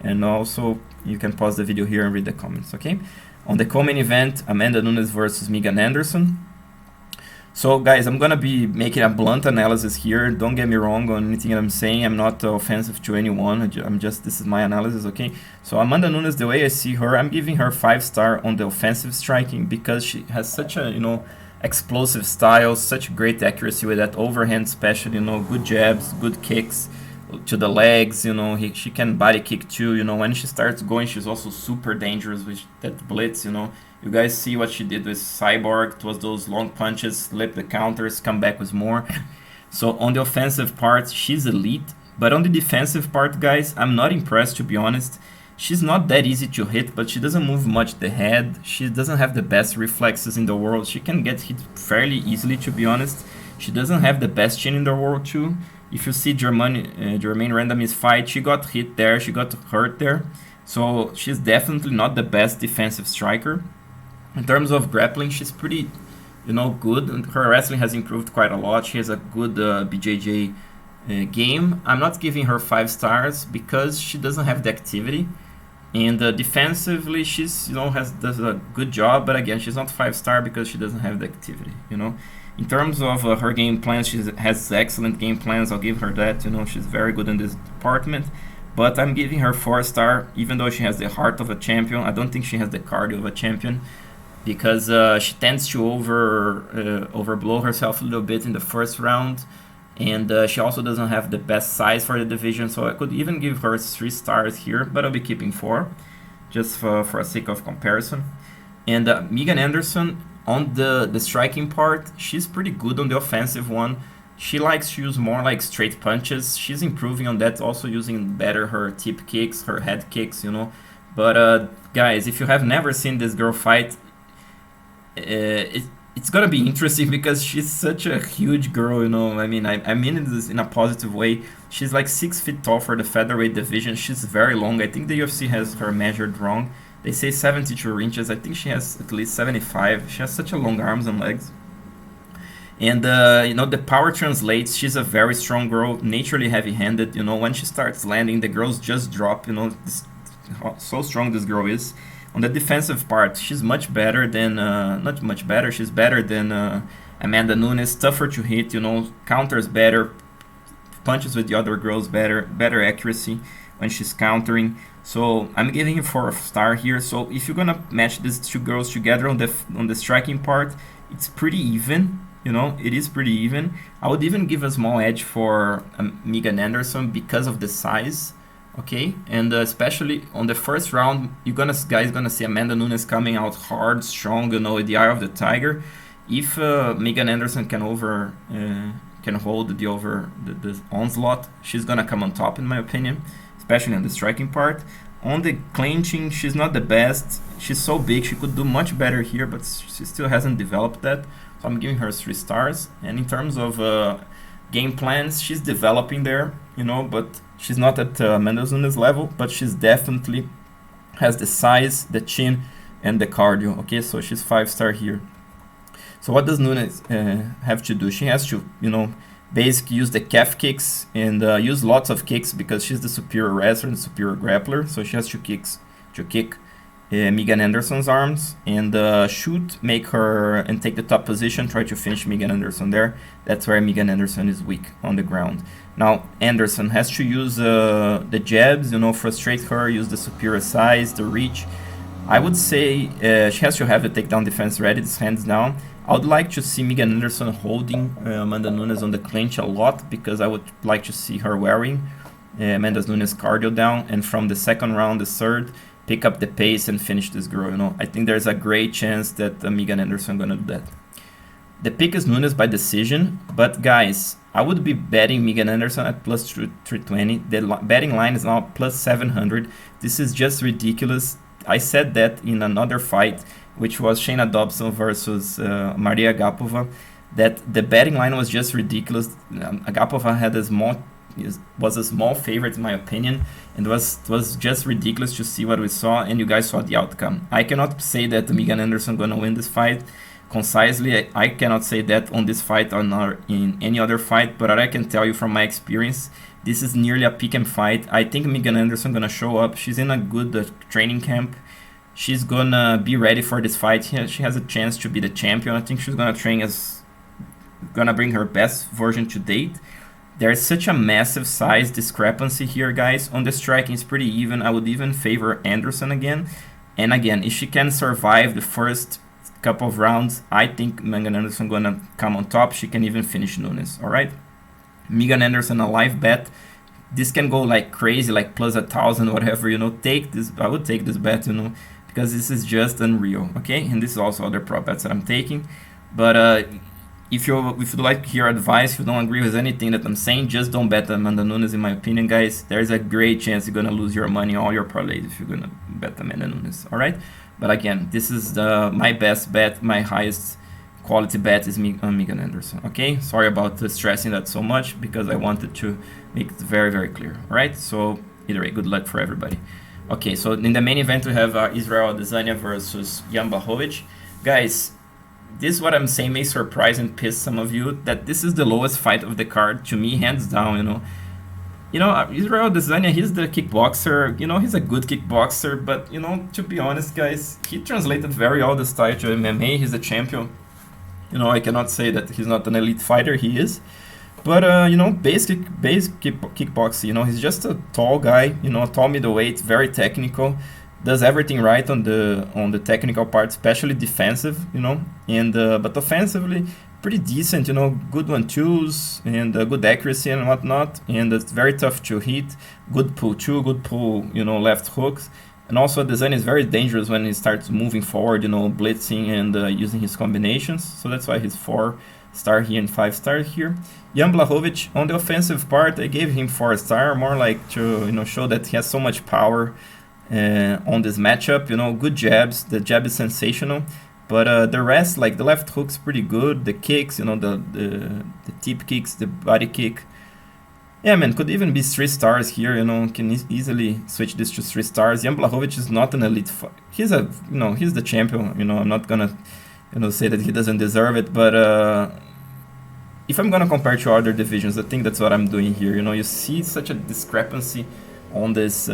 And also, you can pause the video here and read the comments, okay? On the co-main event, Amanda Nunes versus Megan Anderson. So guys, I'm gonna be making a blunt analysis here. Don't get me wrong on anything I'm saying. I'm not offensive to anyone. This is my analysis, okay? So Amanda Nunes, the way I see her, I'm giving her 5-star on the offensive striking because she has such a, you know, explosive style, such great accuracy with that overhand special, good jabs, good kicks to the legs, she can body kick too, when she starts going, she's also super dangerous with that blitz, You guys see what she did with Cyborg. It was those long punches, slip the counters, come back with more. So on the offensive part, she's elite. But on the defensive part, guys, I'm not impressed, to be honest. She's not that easy to hit, but she doesn't move much the head. She doesn't have the best reflexes in the world. She can get hit fairly easily, to be honest. She doesn't have the best chin in the world, too. If you see Jermaine Random's fight, she got hit there, she got hurt there. So she's definitely not the best defensive striker. In terms of grappling, she's pretty, good. And her wrestling has improved quite a lot. She has a good BJJ game. I'm not giving her 5 stars because she doesn't have the activity. And defensively, she's does a good job, but again, she's not 5-star because she doesn't have the activity. In terms of her game plans, she has excellent game plans. I'll give her that. She's very good in this department. But I'm giving her 4-star, even though she has the heart of a champion. I don't think she has the cardio of a champion, because she tends to overblow herself a little bit in the first round, and she also doesn't have the best size for the division, so I could even give her 3 stars here, but I'll be keeping 4, just for a sake of comparison. And Megan Anderson, on the striking part, she's pretty good on the offensive one. She likes to use more like straight punches. She's improving on that, also using better her tip kicks, her head kicks, But guys, if you have never seen this girl fight, it's gonna be interesting because she's such a huge girl, I mean this in a positive way. She's like 6 feet tall for the featherweight division. She's very long. I think the UFC has her measured wrong. They say 72 inches. I think she has at least 75. She has such a long arms and legs. And the power translates. She's a very strong girl, naturally heavy-handed. When she starts landing, the girls just drop. So strong this girl is. On the defensive part, she's much better than, not much better, she's better than Amanda Nunes, tougher to hit, counters better, punches with the other girls better accuracy when she's countering. So I'm giving her 4-star here. So if you're gonna match these 2 girls together on the striking part, it's pretty even, it is pretty even. I would even give a small edge for Megan Anderson because of the size. Okay, and especially on the first round, guys gonna see Amanda Nunes coming out hard, strong, with the eye of the tiger. If Megan Anderson can hold the onslaught, she's gonna come on top, in my opinion, especially on the striking part. On the clinching, she's not the best. She's so big, she could do much better here, but she still hasn't developed that. So I'm giving her 3 stars. And in terms of game plans, she's developing there, but she's not at Amanda Nunes level, but she's definitely has the size, the chin, and the cardio. Okay, so she's 5-star here. So what does Nunes have to do? She has to, basically use the calf kicks and use lots of kicks because she's the superior wrestler and superior grappler. So she has to kick Megan Anderson's arms and shoot, make her and take the top position, try to finish Megan Anderson there. That's where Megan Anderson is weak on the ground. Now Anderson has to use the jabs, frustrate her, use the superior size, the reach. I would say she has to have the takedown defense ready, it's hands down. I would like to see Megan Anderson holding Amanda Nunes on the clinch a lot, because I would like to see her wearing Amanda Nunes cardio down, and from the second round, the third, pick up the pace and finish this girl. I think there's a great chance that Megan Anderson gonna do that. The pick is Nunes by decision, but guys, I would be betting Megan Anderson at plus 320. The betting line is now plus 700. This is just ridiculous. I said that in another fight, which was Shayna Dobson versus Maria Agapova, that the betting line was just ridiculous. Agapova was a small favorite in my opinion, and was just ridiculous to see what we saw, and you guys saw the outcome. I cannot say that Megan Anderson gonna win this fight concisely. I cannot say that on this fight or not in any other fight, but I can tell you from my experience, this is nearly a pick 'em fight. I think Megan Anderson gonna show up. She's in a good training camp. She's gonna be ready for this fight. She has a chance to be the champion. I think she's gonna bring her best version to date. There's such a massive size discrepancy here, guys. On the striking, it's pretty even. I would even favor Anderson again. And again, if she can survive the first couple of rounds, I think Megan Anderson gonna come on top. She can even finish Nunes. All right, Megan Anderson a live bet. This can go like crazy, like plus 1,000, whatever. Take this. I would take this bet. Because this is just unreal. Okay, and this is also other prop bets that I'm taking. But if you'd like to hear advice, if you don't agree with anything that I'm saying, just don't bet Amanda Nunes. In my opinion, guys, there's a great chance you're gonna lose your money, all your parlays, if you're gonna bet Amanda Nunes. All right. But again, this is my best bet, my highest quality bet is Megan Anderson. Okay, sorry about stressing that so much because I wanted to make it very, very clear. All right, so either way, good luck for everybody. Okay, so in the main event we have Israel Adesanya versus Jan Blachowicz. Guys, this is what I'm saying may surprise and piss some of you, that this is the lowest fight of the card to me, hands down. Israel Adesanya, he's the kickboxer. He's a good kickboxer, but to be honest, guys, he translated very well the style to MMA. He's a champion. I cannot say that he's not an elite fighter. He is, but basic kickboxing. He's just a tall guy. Tall middleweight, very technical, does everything right on the technical part, especially defensive. And but offensively, pretty decent, good 1-2s and good accuracy and whatnot, and it's very tough to hit, good pull too, good pull, left hooks, and also Adesanya is very dangerous when he starts moving forward, blitzing and using his combinations, so that's why he's 4-star here and 5-star here. Jan Blachowicz, on the offensive part, I gave him 4-star, more like to, show that he has so much power on this matchup, good jabs, the jab is sensational. But the rest, like the left hook's pretty good. The kicks, the tip kicks, the body kick. Yeah, man, could even be 3 stars here. Can easily switch this to 3 stars. Jan Blachowicz is not an elite. He's he's the champion. I'm not gonna, say that he doesn't deserve it. But if I'm gonna compare to other divisions, I think that's what I'm doing here. You see such a discrepancy on this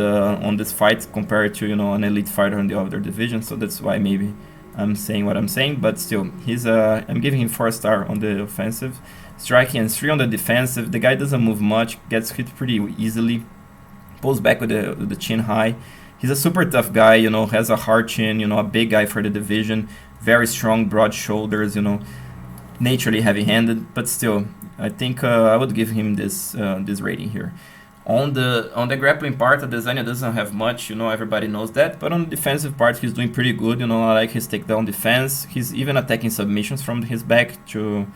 fight compared to an elite fighter in the other division. So that's why maybe I'm saying what I'm saying, but still, I'm giving him 4-star on the offensive, striking and 3 on the defensive. The guy doesn't move much, gets hit pretty easily, pulls back with the chin high. He's a super tough guy, has a hard chin, a big guy for the division, very strong, broad shoulders, naturally heavy-handed, but still, I think I would give him this rating here. On the grappling part, Adesanya doesn't have much, everybody knows that. But on the defensive part, he's doing pretty good. I like his takedown defense. He's even attacking submissions from his back to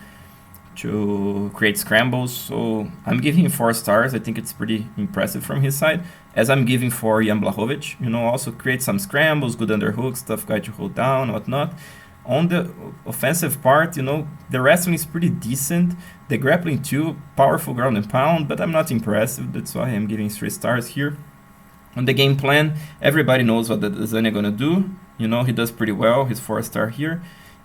create scrambles. So I'm giving him 4 stars. I think it's pretty impressive from his side. As I'm giving for Jan Blachowicz, also create some scrambles, good underhooks, tough guy to hold down, whatnot. On the offensive part, the wrestling is pretty decent. The grappling too, powerful ground and pound, but I'm not impressed. That's why I'm giving 3 stars here. On the game plan, everybody knows what Adesanya gonna do. He does pretty well. He's 4-star here.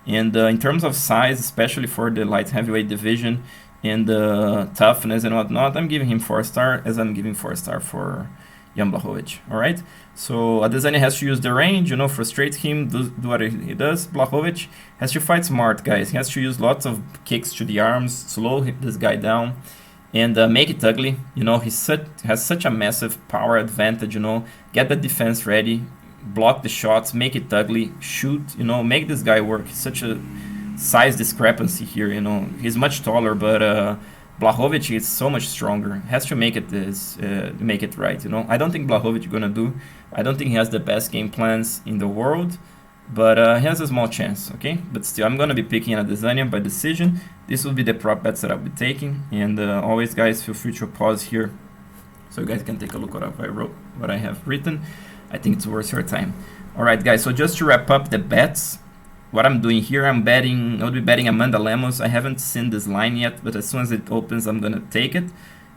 And in terms of size, especially for the light heavyweight division and toughness and whatnot, I'm giving him 4-star, as I'm giving 4-star for Jan Blachowicz. All right. So Adesanya has to use the range, frustrate him, do what he does. Blachowicz has to fight smart, guys. He has to use lots of kicks to the arms, slow this guy down, and make it ugly. He has such a massive power advantage. Get the defense ready, block the shots, make it ugly, shoot. Make this guy work. It's such a size discrepancy here. He's much taller, but Blachowicz is so much stronger. Has to make it right. I don't think Blachowicz gonna do. I don't think he has the best game plans in the world, but he has a small chance. Okay, but still, I'm gonna be picking Adesanya by decision. This will be the prop bets that I'll be taking, and always, guys, feel free to pause here, so you guys can take a look at what I have written. I think it's worth your time. All right, guys. So just to wrap up the bets. What I'm doing here, I'll be betting Amanda Lemos. I haven't seen this line yet, but as soon as it opens, I'm going to take it.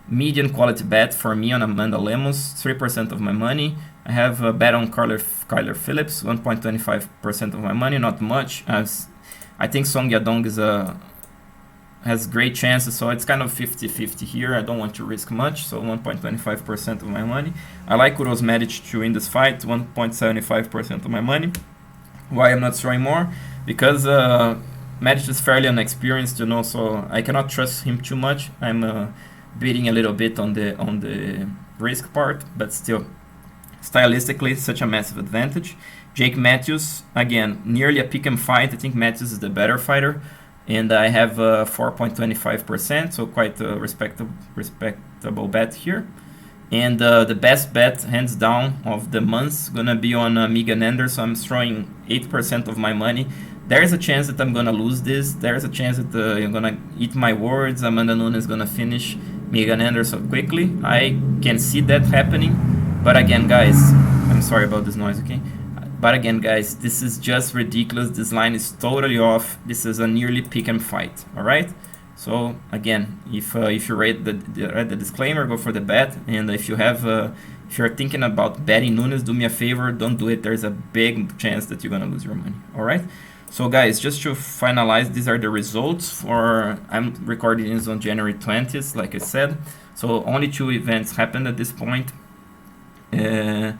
Median quality bet for me on Amanda Lemos, 3% of my money. I have a bet on Kyler Phillips, 1.25% of my money, not much. As I think Song Yadong has great chances, so it's kind of 50-50 here. I don't want to risk much, so 1.25% of my money. I like Uros Medic to win this fight, 1.75% of my money. Why I'm not throwing more? Because Medic is fairly inexperienced, so I cannot trust him too much. I'm beating a little bit on the risk part, but still, stylistically, such a massive advantage. Jake Matthews, again, nearly a pick and fight. I think Matthews is the better fighter, and I have 4.25%, so quite a respectable bet here. And the best bet, hands down, of the month gonna be on Megan Anderson. I'm throwing 8% of my money. There's a chance that I'm gonna lose this. There's a chance that I'm gonna eat my words. Amanda Nunes is gonna finish Megan Anderson quickly. I can see that happening. But again, guys, I'm sorry about this noise, okay? But again, guys, this is just ridiculous. This line is totally off. This is a nearly pick and fight, all right? So again, if you read the disclaimer, go for the bet. And if you're thinking about betting Nunes, do me a favor, don't do it. There's a big chance that you're gonna lose your money. All right. So guys, just to finalize, these are the results for. I'm recording this on January 20th, like I said. So only 2 events happened at this point. It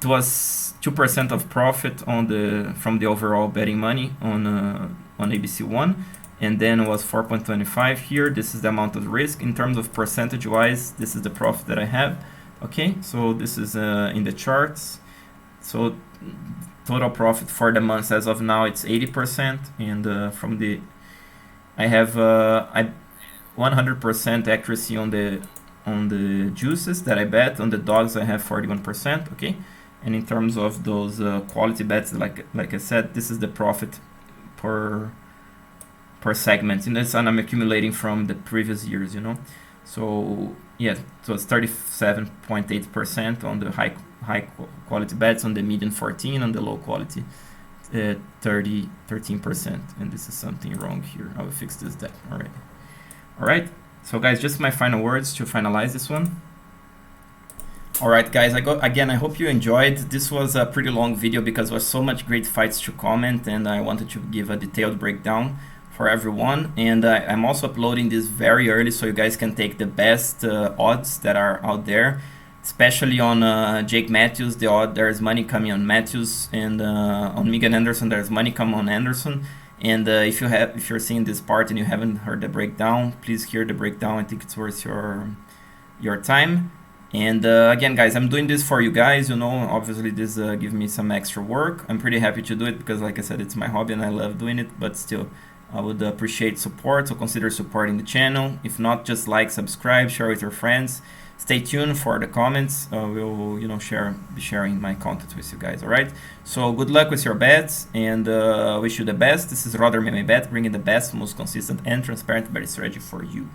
was 2% of profit from the overall betting money on ABC1. And then it was 4.25 here. This is the amount of risk. In terms of percentage wise, this is the profit that I have. Okay, so this is in the charts. So total profit for the month as of now, it's 80%. And I have 100% accuracy on the juices that I bet. On the dogs, I have 41%. Okay, and in terms of those quality bets, like I said, this is the profit per segment, and that's what I'm accumulating from the previous years, you know. So yeah, so it's 37.8% on the high quality bets, on the median 14, on the low quality 13%. And this is something wrong here. I will fix this that already. All right. So guys, just my final words to finalize this one. All right, guys. I hope you enjoyed. This was a pretty long video because there was so much great fights to comment, and I wanted to give a detailed breakdown for everyone. And I'm also uploading this very early so you guys can take the best odds that are out there, especially on Jake Matthews. There's money coming on Matthews, and on Megan Anderson there's money coming on Anderson. And if you're seeing this part and you haven't heard the breakdown, please hear the breakdown. I think it's worth your time. And again, guys, I'm doing this for you guys, you know. Obviously this gives me some extra work. I'm pretty happy to do it because, like I said, it's my hobby and I love doing it. But still, I would appreciate support, so consider supporting the channel. If not, just like, subscribe, share with your friends. Stay tuned for the comments. We'll, you know, be sharing my content with you guys. All right. So good luck with your bets, and wish you the best. This is Roder MMA Bet, bringing the best, most consistent and transparent bet strategy for you.